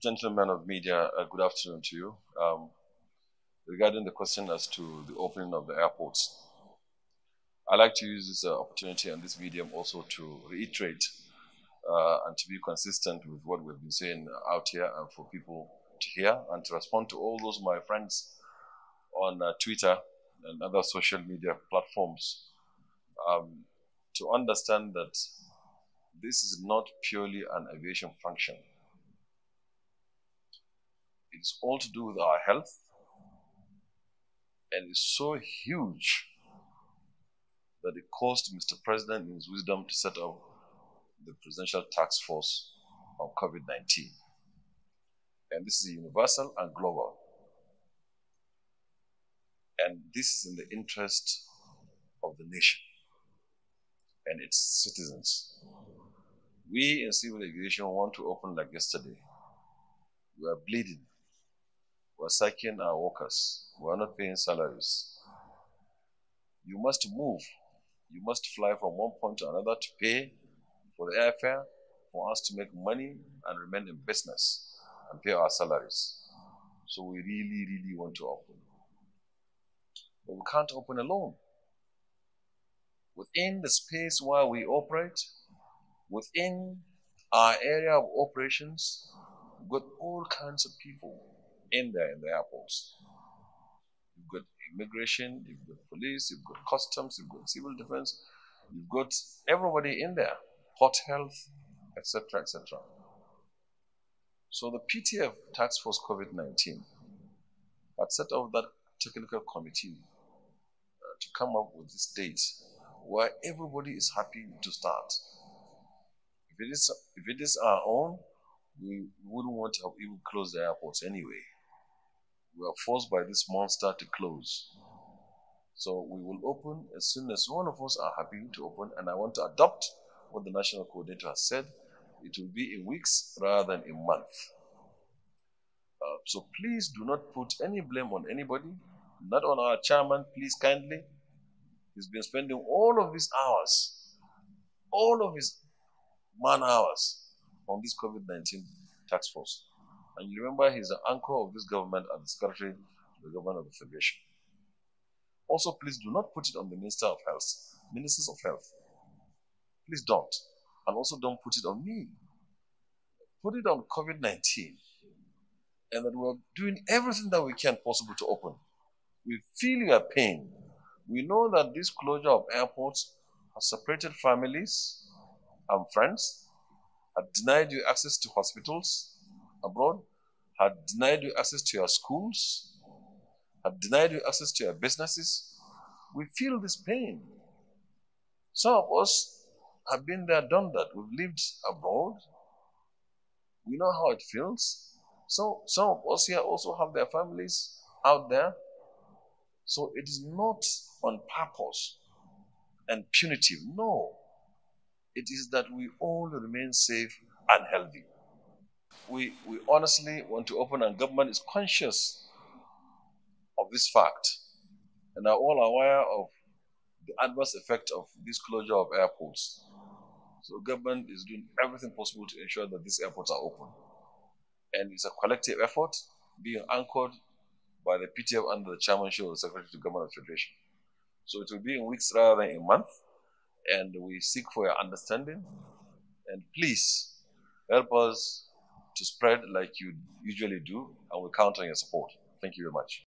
Gentlemen of media, good afternoon to you. Regarding the question as to the opening of the airports, I'd like to use this opportunity and this medium also to reiterate and to be consistent with what we've been saying out here and for people to hear and to respond to all those my friends on Twitter and other social media platforms to understand that this is not purely an aviation function. It's all to do with our health, and it's so huge that it caused Mr. President in his wisdom to set up the Presidential Task Force on COVID-19. And this is universal and global. And this is in the interest of the nation and its citizens. We in civil aviation want to open like yesterday. We are bleeding. We are sacking our workers. We are not paying salaries. You must move. You must fly from one point to another to pay for the airfare, for us to make money and remain in business and pay our salaries. So we really, really want to open. But we can't open alone. Within the space where we operate, within our area of operations, we've got all kinds of people in there in the airports. You've got immigration, you've got police, you've got customs, you've got civil defense, you've got everybody in there, hot health, etc., etc. So the PTF Task Force COVID-19 had set up that technical committee to come up with this date where everybody is happy to start. If it is our own, we wouldn't want to have even closed the airports anyway. We are forced by this monster to close. So we will open as soon as one of us are happy to open, and I want to adopt what the national coordinator has said. It will be in weeks rather than in months. So please do not put any blame on anybody, not on our chairman, please kindly. He's been spending all of these hours, all of his man hours on this COVID-19 task force. And you remember he's the anchor of this government and the secretary to the government of the Federation. Also, please do not put it on the Minister of Health, Ministers of Health. Please don't. And also don't put it on me. Put it on COVID-19. And that we're doing everything that we can possible to open. We feel your pain. We know that this closure of airports has separated families and friends, had denied you access to hospitals abroad, had denied you access to your schools, had denied you access to your businesses. We feel this pain. Some of us have been there, done that. We've lived abroad. We know how it feels. So some of us here also have their families out there. So it is not on purpose and punitive. No. It is that we all remain safe and healthy. We honestly want to open, and government is conscious of this fact and are all aware of the adverse effect of this closure of airports. So government is doing everything possible to ensure that these airports are open. And it's a collective effort being anchored by the PTF under the chairmanship of the Secretary to Government of the Federation. So it will be in weeks rather than in months, and we seek for your understanding. And please help us to spread like you usually do, and we count on your support. Thank you very much.